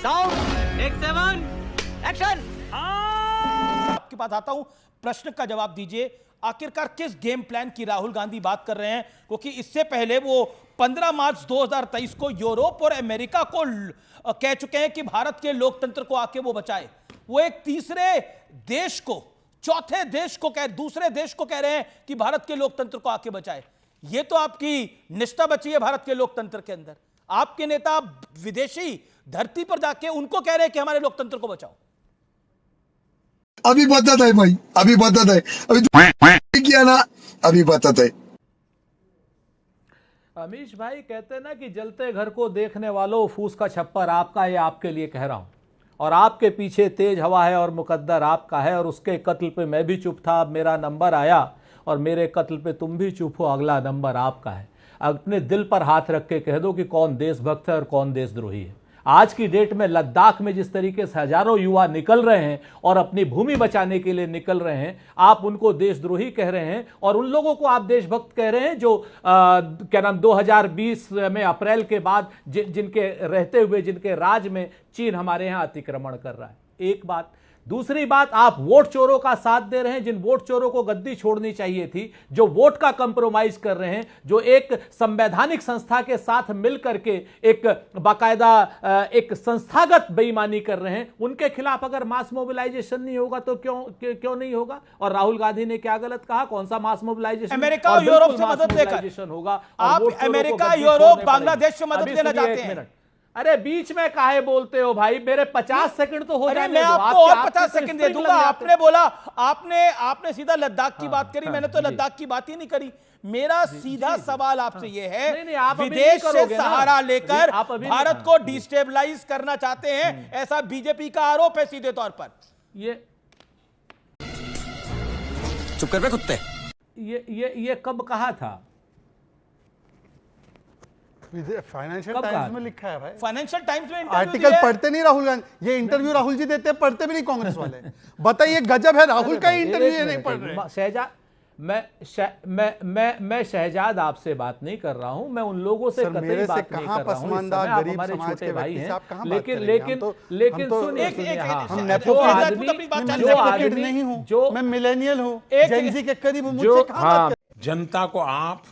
Sound take 7 action. आपके पास आता हूं, प्रश्न का जवाब दीजिए। आखिरकार किस गेम प्लान की राहुल गांधी बात कर रहे हैं? क्योंकि इससे पहले वो 15 मार्च 2023 को यूरोप और अमेरिका को कह चुके हैं कि भारत के लोकतंत्र को आके वो बचाए। वो एक तीसरे देश को, चौथे देश को दूसरे देश को कह रहे हैं कि भारत के लोकतंत्र को आके बचाए। ये तो आपकी निष्ठा बची है भारत के लोकतंत्र के अंदर। आपके नेता विदेशी धरती पर जाके उनको कह रहे हैं कि हमारे लोकतंत्र को बचाओ। अभी बदत है भाई, अभी बदत है, अभी किया ना, अभी बदत है। अमीश भाई कहते हैं ना कि जलते घर को देखने वालों, फूस का छप्पर आपका, ये आपके लिए कह रहा हूं। और आपके पीछे तेज हवा है और मुकद्दर आपका है। और उसके कत्ल पे मैं भी चुप था, अब मेरा नंबर आया और मेरे कत्ल पे तुम भी चुप हो, अगला नंबर आपका है। अपने दिल पर हाथ रख के कह दो कि कौन देशभक्त है और कौन देशद्रोही है। आज की डेट में लद्दाख में जिस तरीके से हजारों युवा निकल रहे हैं और अपनी भूमि बचाने के लिए निकल रहे हैं, आप उनको देशद्रोही कह रहे हैं और उन लोगों को आप देशभक्त कह रहे हैं जो क्या नाम 2020 में अप्रैल के बाद जिनके रहते हुए, जिनके राज में चीन हमारे यहाँ अतिक्रमण कर रहा है। एक बात। दूसरी बात, आप वोट चोरों का साथ दे रहे हैं। जिन वोट चोरों को गद्दी छोड़नी चाहिए थी, जो वोट का कंप्रोमाइज कर रहे हैं, जो एक संवैधानिक संस्था के साथ मिलकर के एक बाकायदा एक संस्थागत बेईमानी कर रहे हैं, उनके खिलाफ अगर मास मोबिलाइजेशन नहीं होगा तो क्यों नहीं होगा? और राहुल गांधी ने क्या गलत कहा? कौन सा मास मोबिलाइजेशन? अमेरिका और यूरोप से मदद लेकर होगा। आप अमेरिका, यूरोप, बांग्लादेश से मदद लेना चाहते हैं। अरे बीच में काहे बोलते हो भाई? मेरे 50 सेकंड तो हो जाए। मैं आपको और 50 सेकंड दे दूंगा। आपने बोला, आपने सीधा लद्दाख की बात करी, मैंने तो लद्दाख की बात ही नहीं करी। मेरा सीधा सवाल आपसे ये है, विदेश से सहारा लेकर भारत को डिस्टेबलाइज करना चाहते हैं, ऐसा बीजेपी का आरोप है सीधे तौर पर। ये चुप कर बे कुत्ते। ये कब कहा था? फाइनेंशियल टाइम्स में लिखा है भाई। फाइनेंशियल टाइम्स में आर्टिकल पढ़ते नहीं राहुल गांधी। ये इंटरव्यू राहुल जी देते हैं, पढ़ते भी नहीं कांग्रेस वाले। बताइए, गजब है, राहुल का इंटरव्यू ये नहीं पढ़ रहे। शहजाद, मैं शहजाद आपसे बात नहीं कर रहा हूं। मैं उन लोगों से कतई बात नहीं कर रहा हूं। गरीब हमारे समाज छोटे के भाई व्यक्ति हैं, से आप कहां लेकिन सुनिए, हम नेपोटिस्ट नहीं हूं, जो मैं मिलेनियल हूं, जेनजी के करीब हूं, मुझसे कहां बात कर। जनता को आप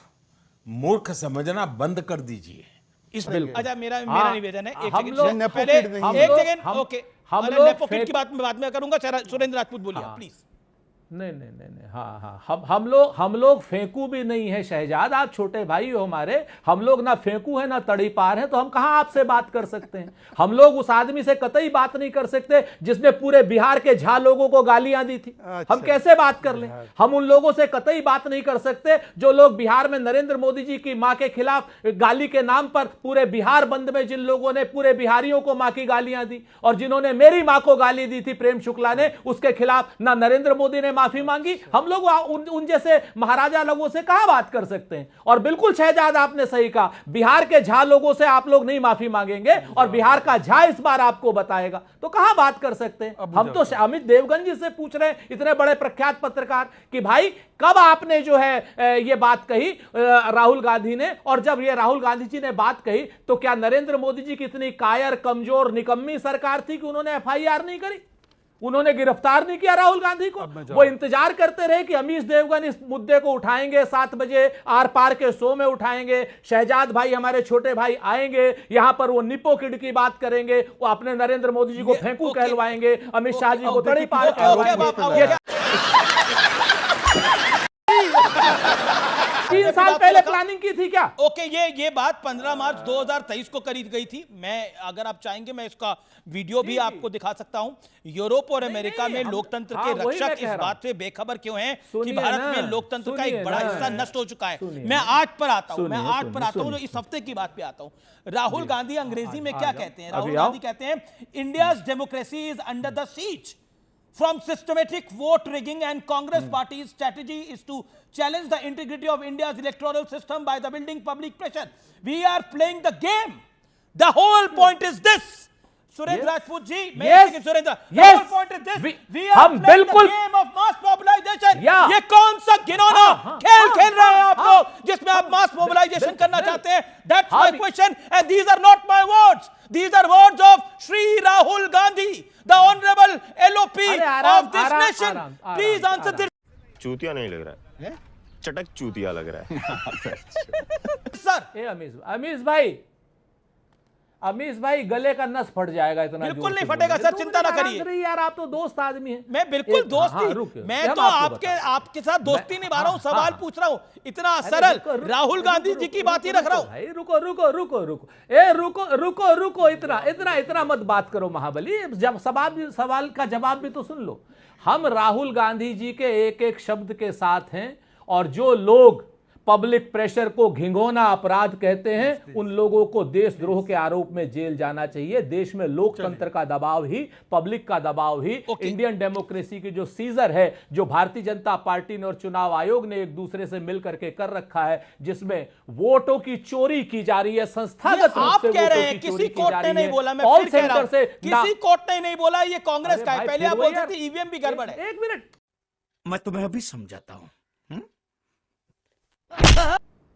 मूर्ख समझना बंद कर दीजिए। इस अच्छा, मेरा निवेदन है, एक सेकंड ओके, हम लोग नेपोटिस्ट की बात में बाद में करूंगा। सुरेंद्र राजपूत बोलिए प्लीज। नहीं, हाँ, हम लोग फेंकू भी नहीं है शहजाद। आप छोटे भाई हो हमारे। हम लोग ना फेंकू है ना तड़ी पार है, तो हम कहां आपसे बात कर सकते हैं? हम लोग उस आदमी से कतई बात नहीं कर सकते जिसने पूरे बिहार के झा लोगों को गालियां दी थी। हम कैसे बात कर लें? हम उन लोगों से कतई बात नहीं कर सकते जो लोग बिहार में नरेंद्र मोदी जी की मां के खिलाफ गाली के नाम पर पूरे बिहार बंद में जिन लोगों ने पूरे बिहारियों को मां की गालियां दी, और जिन्होंने मेरी मां को गाली दी थी प्रेम शुक्ला ने, उसके खिलाफ ना नरेंद्र मोदी ने माफी मांगी। हम लोग उन जैसे महाराजा लोगों से कहां बात कर सकते हैं? और बिल्कुल शहजाद, आपने सही कहा, बिहार के झा लोगों से आप लोग नहीं माफी मांगेंगे और बिहार का झा इस बार आपको बताएगा, तो कहां बात कर सकते हैं? हम तो अमित देवगन जी से पूछ रहे हैं, इतने बड़े प्रख्यात पत्रकार, कि भाई कब आपने जो है ये बात कही राहुल गांधी ने? और जब ये राहुल गांधी जी ने बात कही तो क्या नरेंद्र मोदी जी की इतनी कायर, कमजोर, निकम्मी सरकार थी कि उन्होंने FIR नहीं करी? उन्होंने गिरफ्तार नहीं किया राहुल गांधी को? वो इंतजार करते रहे कि अमीश देवगन इस मुद्दे को उठाएंगे, 7 बजे आर पार के शो में उठाएंगे, शहजाद भाई हमारे छोटे भाई आएंगे, यहां पर वो निपो किड की बात करेंगे, वो अपने नरेंद्र मोदी जी को फेंकू कहलवाएंगे, अमित शाह जी को तड़ी पार कहलवाएंगे। 3 साल पहले प्लानिंग की थी क्या? ओके, ये बात 15 मार्च 2023 को करी गई थी। मैं, अगर आप चाहेंगे, मैं इसका वीडियो भी आपको दिखा सकता हूं। यूरोप और अमेरिका में लोकतंत्र के रक्षक इस बात से बेखबर क्यों हैं कि भारत में लोकतंत्र का एक बड़ा हिस्सा नष्ट हो चुका है। मैं आज पर आता हूं, इस हफ्ते की बात पे आता हूं। राहुल गांधी अंग्रेजी में क्या कहते हैं? राहुल गांधी कहते हैं, India's democracy is under the siege from systematic vote rigging, and Congress party's strategy is to challenge the integrity of India's electoral system by the building public pressure. We are playing the game. The whole point is this. Surendra Rajput ji, Surendra, the whole point is this. We are playing the game of mass mobilization. ये कौन सा घिनौना खेल खेल रहे हैं आप लोग, जिसमें आप मास मोबिलाइजेशन करना चाहते हैं? That's my question, and these are not my words. These are words of Sri Rahul Gandhi, the honorable LOP अरे आराम, of this आराम, nation. आराम, आराम, Please answer आराम। this. चूतिया नहीं लग रहा है, चटक चूतिया लग रहा है। Sir, ए अमीश भाई गले का नस फट जाएगा इतना बिल्कुल जोर नहीं से फटेगा बोलिए। सर, चिंता ना आराम करिए। से रहिए यार, आप तो दोस्त आदमी हैं। मैं बिल्कुल दोस्ती, मैं तो आपके साथ दोस्ती निभा रहा हूं, सवाल पूछ रहा हूं, इतना सरल राहुल गांधी जी की बात ही रख रहा हूं। भाई रुको, इतना मत बात करो महाबली। जब सवाल का जवाब भी तो सुन लो। हम राहुल गांधी जी के एक एक शब्द के साथ हैं, और जो लोग पब्लिक प्रेशर को घिंगोना अपराध कहते हैं, उन लोगों को देशद्रोह के आरोप में जेल जाना चाहिए। देश में लोकतंत्र का दबाव ही, पब्लिक का दबाव ही, इंडियन डेमोक्रेसी की जो सीजर है, जो भारतीय जनता पार्टी ने और चुनाव आयोग ने एक दूसरे से मिलकर के कर रखा है, जिसमें वोटों की चोरी की जा रही है, संस्थागत रूप आप से कह रहे हैं, किसी कोर्ट ने नहीं बोला, मैं फिर कह रहा हूं, किसी कोर्ट ने नहीं बोला, ये कांग्रेस का है। पहले आप बोलते थे ईवीएम भी गड़बड़ है। एक मिनट, मैं तुम्हें अभी समझाता हूँ।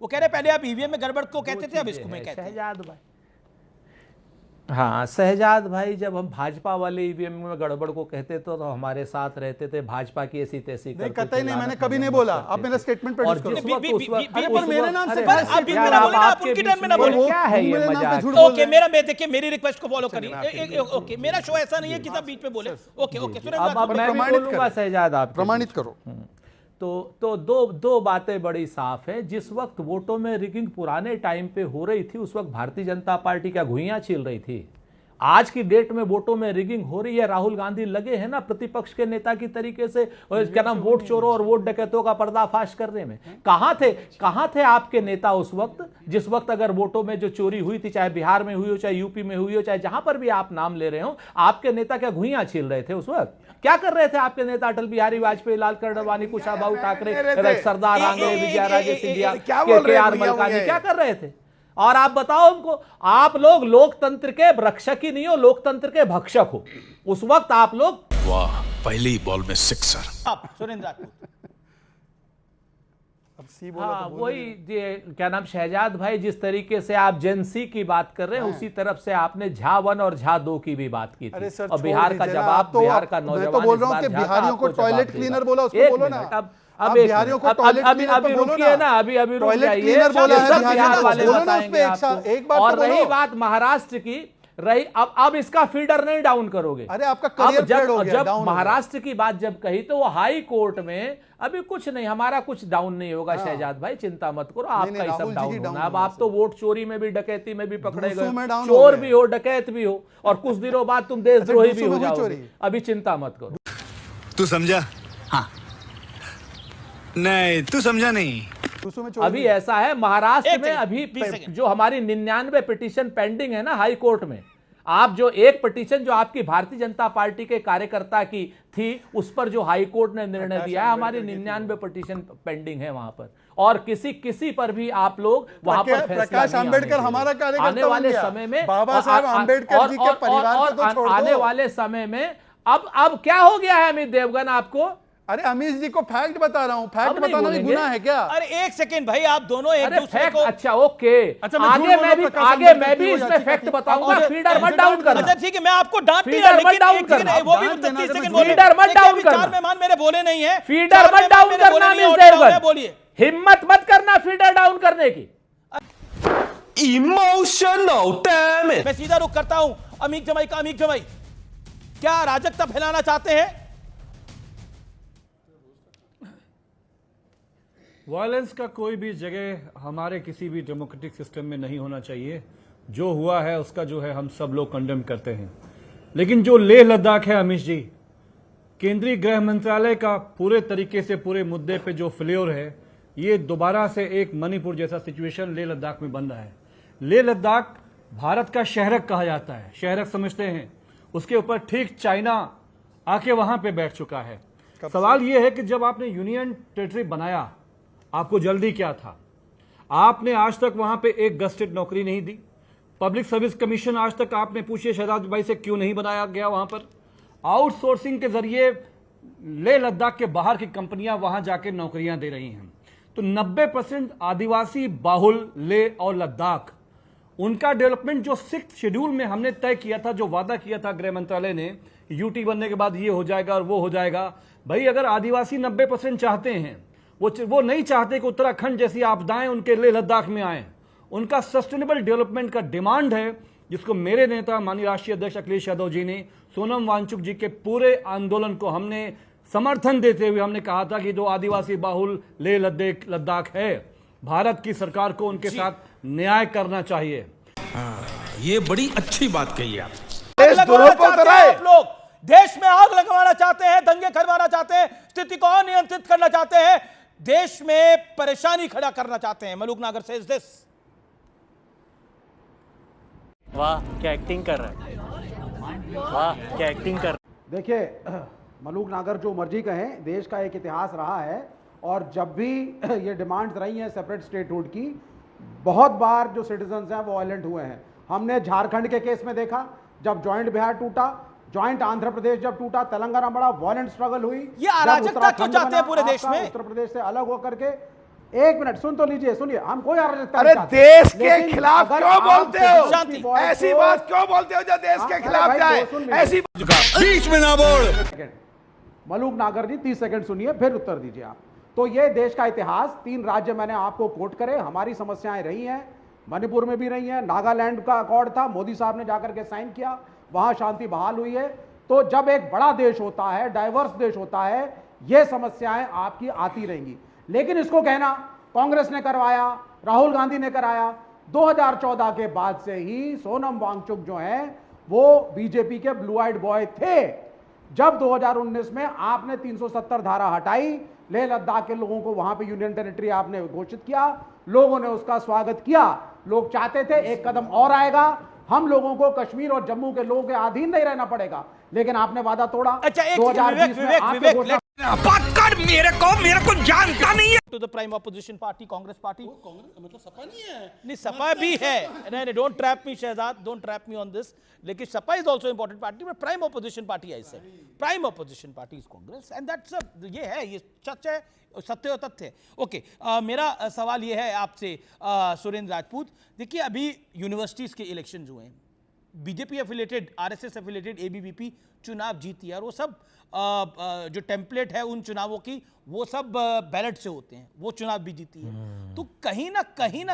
वो कह रहे पहले आप ईवीएम में गड़बड़ को कहते थे, अब इसको मैं कहता हूं। शहजाद भाई, हाँ शहजाद भाई, जब हम भाजपा वाले ईवीएम में गड़बड़ को कहते तो हमारे साथ रहते थे, भाजपा की ऐसी तैसी नहीं, कतई नहीं, मैंने कभी नहीं बोला। आप मेरा स्टेटमेंट प्रोड्यूस करो। अरे पर मेरे नाम से आप बीच में ना बोले ना, आप उनकी टर्न में ना बोले। क्या है ये मजाक? ओके, मेरा मैं देखिए, मेरी रिक्वेस्ट को फॉलो करिए। ओके, मेरा शो ऐसा नहीं है कि सब बीच में बोले। ओके, अब मैं भी बोलूंगा शहजाद, आप प्रमाणित करो। तो दो बातें बड़ी साफ है। जिस वक्त वोटों में रिगिंग पुराने टाइम पे हो रही थी, उस वक्त भारतीय जनता पार्टी क्या घुइयां छील रही थी? आज की डेट में वोटों में रिगिंग हो रही है, राहुल गांधी लगे हैं ना प्रतिपक्ष के नेता की तरीके से, क्या नाम, वोट चोरों और वोट डकैतों का पर्दाफाश करने में। कहां थे आपके नेता उस वक्त, जिस वक्त अगर वोटों में जो चोरी हुई थी, चाहे बिहार में हुई हो, चाहे यूपी में हुई हो, चाहे जहां पर भी आप नाम ले रहे हो, आपके नेता क्या घुइयां छील रहे थे उस वक्त? क्या कर रहे थे आपके नेता? अटल बिहारी वाजपेयी, लाल कृष्णवानी, कुशाभाऊ ठाकरे, सरदार आंग्रे, विजयाराजे सिंधिया, के.आर. मलकानी, क्या कर रहे थे? और आप बताओ हमको, आप लोग लोकतंत्र के रक्षक ही नहीं हो, लोकतंत्र के भक्षक हो। उस वक्त आप लोग, वाह, पहली बॉल में सिक्सर। आप सुरेंद्र राजपूत, अब सी बोला हाँ तो वही क्या नाम, शहजाद भाई, जिस तरीके से आप जेंसी की बात कर रहे हैं, उसी तरफ से आपने झा 1 और झा 2 की भी बात की थी। और बिहार का जवाब, बिहार का नौजवान, मैं तो बोल रहा हूं कि बिहारियों को टॉयलेट क्लीनर बोला, उसको बोलो ना। अब बिहारियों को टॉयलेट क्लीनर अभी रुकिए ना, अभी रुक टॉयलेट जाइए, क्लीनर बोला है, सब बिहार वाले बोलो ना उस बताएंगे पे आपको। एक बार और तो रही बोलो। बात महाराष्ट्र की, अब इसका फीडर नहीं डाउन करोगे। अरे आपका करियर पेड़ हो गया, जब डाउन हो गया। महाराष्ट्र की बात जब कही, तो वो हाई कोर्ट में अभी कुछ नहीं, हमारा कुछ डाउन नहीं होगा। शहजाद भाई चिंता मत करो, आपका ही सब डाउन होना। अब आप तो वोट चोरी में भी, डकैती में भी पकड़े गए, चोर भी हो, डकैत भी हो, और कुछ दिनों बाद तुम देशद्रोही भी हो जाओगे। अभी चिंता मत करो। तू समझा? हाँ, नहीं तू समझा नहीं। अभी ऐसा है, महाराष्ट्र में अभी सेकंड। जो हमारी 99 पिटीशन पेंडिंग है ना हाई कोर्ट में, आप जो एक पिटीशन जो आपकी भारतीय जनता पार्टी के कार्यकर्ता की थी, उस पर जो हाई कोर्ट ने निर्णय दिया है, हमारी 99 पिटीशन पेंडिंग है वहां पर, और किसी पर भी आप लोग वहां पर फैसला प्रकाश नहीं आंबेडकर आने हमारा देंगे। कार्यकर्ता आने वाले बन गया। समय में बाबा साहब आंबेडकर जी के परिवार को तो छोड़ दो। आने वाले समय में अब क्या हो गया है अमित देवगन आपको? अरे अमीश जी को फैक्ट बता रहा हूँ, फैक्ट अब नहीं बताना भी बोलेंगे। गुनाह है क्या? अरे एक सेकंड भाई, आप दोनों एक अरे दूसरे फैक्ट, को, अच्छा ओके, अच्छा, मैं झूठ आगे बोल मैं रहा भी हूं, प्रकाश आगे आंबेडकर मैं भी की इसमें वजह से फैक्ट ठीक है। बताऊंगा। और- फीडर मत डाउन करना। अच्छा ठीक है, मैं आपको डांट नहीं फीडर रहा, मत लेकिन डाउन एक सेकंड, करना। वो भी डांट 30 देना, सेकंड तो बोले। फीडर मत देखिए, डाउन अभी करना। 4 मेहमान मेरे बोले नहीं है, फीडर 4 मत मेहमान डाउन मेरे करना बोले नहीं है, मिस और देवगन, बोलिए। हिम्मत मत करना फीडर डाउन करने की। Emotional damage. मैं सीधा रुख करता हूं अमीक जमाई का। अमीक जमाई, क्या अराजकता फैलाना चाहते हैं? वायलेंस का कोई भी जगह हमारे किसी भी डेमोक्रेटिक सिस्टम में नहीं होना चाहिए। जो हुआ है उसका जो है हम सब लोग कंडेम करते हैं, लेकिन जो लेह लद्दाख है अमीश जी, केंद्रीय गृह मंत्रालय का पूरे तरीके से पूरे मुद्दे पे जो फेल्योर है, ये दोबारा से एक मणिपुर जैसा सिचुएशन लेह लद्दाख में बन रहा है। लेह लद्दाख भारत का शहरक कहा जाता है, शहरक समझते हैं, उसके ऊपर ठीक चाइना आके वहां पे बैठ चुका है। सवाल यह है कि जब आपने यूनियन टेरिटरी बनाया, आपको जल्दी क्या था? आपने आज तक वहां पे एक गस्टेड नौकरी नहीं दी। पब्लिक सर्विस कमीशन आज तक आपने पूछिए शहजाद भाई से क्यों नहीं बनाया गया वहां पर? आउटसोर्सिंग के जरिए लेह लद्दाख के बाहर की कंपनियां वहां जाके नौकरियां दे रही हैं। तो 90% आदिवासी बाहुल लेह और लद्दाख, उनका डेवलपमेंट जो 6th शेड्यूल में हमने तय किया था, जो वादा किया था गृह मंत्रालय ने, यूटी बनने के बाद ये हो जाएगा और वो हो जाएगा। भाई अगर आदिवासी 90% चाहते हैं, वो नहीं चाहते कि उत्तराखंड जैसी आपदाएं उनके लिए लद्दाख में आए। उनका सस्टेनेबल डेवलपमेंट का डिमांड है, जिसको मेरे नेता माननीय राष्ट्रीय अध्यक्ष अखिलेश यादव जी ने सोनम वांगचुक जी के पूरे आंदोलन को हमने समर्थन देते हुए हमने कहा था कि जो आदिवासी बाहुल लेह लद्दाख है, भारत की सरकार को उनके साथ न्याय करना चाहिए। ये बड़ी अच्छी बात कही आप। आप लोग देश में आग लगवाना चाहते हैं, दंगे करवाना चाहते हैं, स्थिति को अनियंत्रित करना चाहते हैं, देश में परेशानी खड़ा करना चाहते हैं। मलूक नागर सेज दिस। वाह क्या एक्टिंग कर रहा है, वाह क्या एक्टिंग कर रहा है। देखिए, मलूक नागर जो मर्जी कहें, देश का एक इतिहास रहा है और जब भी ये डिमांड्स रही हैं सेपरेट स्टेटहुड की, बहुत बार जो सिटीजन्स हैं वो वायलेंट हुए हैं। हमने झारखंड के केस में देखा, जब जॉइंट बिहार टूटा, जॉइंट आंध्र प्रदेश जब टूटा, तेलंगाना बड़ा वायलेंट स्ट्रगल हुई। ये अराजकता क्यों चाहते हैं पूरे देश में? उत्तर प्रदेश से अलग होकर के, एक मिनट सुन तो लीजिए, सुनिए, हम कोई अराजकता अरे नहीं चाहते। देश के खिलाफ क्यों बोलते हो? शांति। ऐसी बात क्यों बोलते हो जो देश के खिलाफ जाए? ऐसी बीच में ना बोल। मलूक नागर जी 30 सेकंड सुनिए, फिर उत्तर दीजिए आप। तो ये देश का इतिहास, 3 राज्य मैंने आपको कोट करे, हमारी समस्याएं रही हैं, मणिपुर में भी रही हैं, नागालैंड का अकॉर्ड था, मोदी साहब ने जाकर के साइन किया, वहां शांति बहाल हुई है। तो जब एक बड़ा देश होता है, डाइवर्स देश होता है, ये समस्याएं आपकी आती रहेंगी। लेकिन इसको कहना कांग्रेस ने करवाया, राहुल गांधी ने कराया, 2014 के बाद से ही सोनम वांगचुक जो है वो बीजेपी के ब्लू आइड बॉय थे। जब 2019 में आपने 370 धारा हटाई, लेह लद्दाख के लोगों को वहां पे यूनियन टेरिटरी आपने घोषित किया, लोगों ने उसका स्वागत किया। लोग चाहते थे एक कदम और आएगा, हम लोगों को कश्मीर और जम्मू के लोगों के अधीन नहीं रहना पड़ेगा, लेकिन आपने वादा तोड़ा। अच्छा, एक 2020 में आपने घोषणा मेरे को जानता नहीं है। To the prime opposition party Congress party. मतलब सपा नहीं है? नहीं, सपा भी है। नहीं, don't trap me Shehzad, don't trap me on this. लेकिन Sapa is also important party, but prime opposition party I say prime opposition party is Congress, and that's ये है, ये सच है, सत्य और तथ्य। ओके, मेरा सवाल ये है आपसे सुरेंद्र राजपूत। देखिए, अभी यूनिवर्सिटीज के इलेक्शन हुए हैं, BJP affiliated, RSS affiliated ABVP चुनाव जीती है, और वो सब जो टेम्पलेट है उन चुनावों की, वो सब बैलेट से होते हैं, वो चुनाव भी जीती है। तो कहीं ना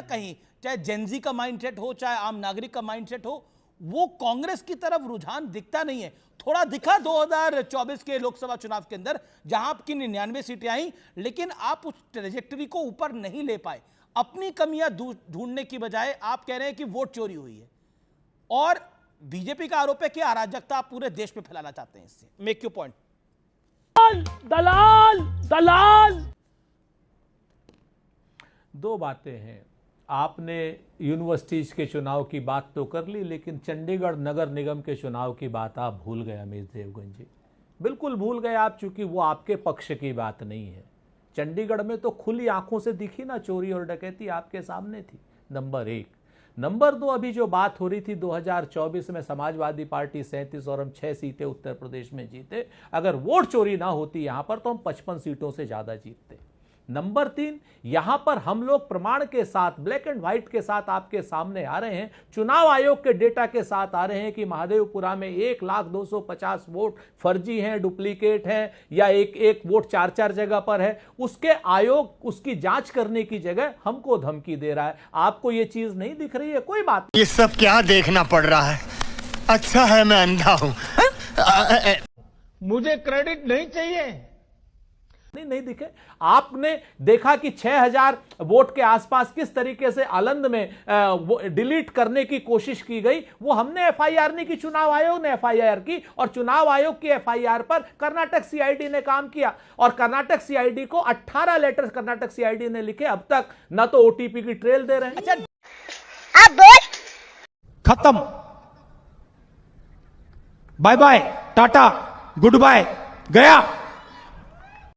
कहीं चाहे जेनजी का माइंडसेट हो, चाहे आम नागरिक का माइंडसेट हो, वो कांग्रेस की तरफ रुझान दिखता नहीं है। थोड़ा दिखा 2024 के लोकसभा चुनाव के अंदर, जहां आपकी 99 सीटें आई, लेकिन आप उस ट्रेजेक्टरी को ऊपर नहीं ले पाए। अपनी कमियां ढूंढने की बजाय आप कह रहे हैं कि वोट चोरी हुई है, और बीजेपी का आरोप है कि अराजकता आप पूरे देश में फैलाना चाहते हैं। इससे मेक योर पॉइंट। दलाल दलाल। 2 बातें हैं। आपने यूनिवर्सिटीज के चुनाव की बात तो कर ली, लेकिन चंडीगढ़ नगर निगम के चुनाव की बात आप भूल गए अमीश देवगन जी, बिल्कुल भूल गए आप, चूंकि वो आपके पक्ष की बात नहीं है। चंडीगढ़ में तो खुली आंखों से दिखी ना चोरी और डकैती, आपके सामने थी, नंबर 1। नंबर 2, अभी जो बात हो रही थी 2024 में समाजवादी पार्टी 37 और हम 6 सीटें उत्तर प्रदेश में जीते, अगर वोट चोरी ना होती यहां पर तो हम 55 सीटों से ज्यादा जीतते। नंबर 3, यहां पर हम लोग प्रमाण के साथ, ब्लैक एंड व्हाइट के साथ आपके सामने आ रहे हैं, चुनाव आयोग के डेटा के साथ आ रहे हैं कि महादेवपुरा में 1,250 वोट फर्जी हैं, डुप्लीकेट हैं, या एक वोट 4 जगह पर है। उसके आयोग उसकी जांच करने की जगह हमको धमकी दे रहा है। आपको ये चीज नहीं दिख रही है? कोई बात नहीं। ये सब क्या देखना पड़ रहा है? अच्छा है मैं अंधा हूं। मुझे क्रेडिट नहीं चाहिए। नहीं दिखे। आपने देखा कि 6,000 वोट के आसपास किस तरीके से आलंद में डिलीट करने की कोशिश की गई। वो हमने एफआईआर नहीं की, चुनाव आयोग ने एफआईआर की, और चुनाव आयोग की एफआईआर पर कर्नाटक सीआईडी ने काम किया, और कर्नाटक सीआईडी को 18 लेटर कर्नाटक सीआईडी ने लिखे, अब तक ना तो ओटीपी की ट्रेल दे रहे हैं। अच्छा, अब बोल। खत्म, bye bye, tata, good bye, गया।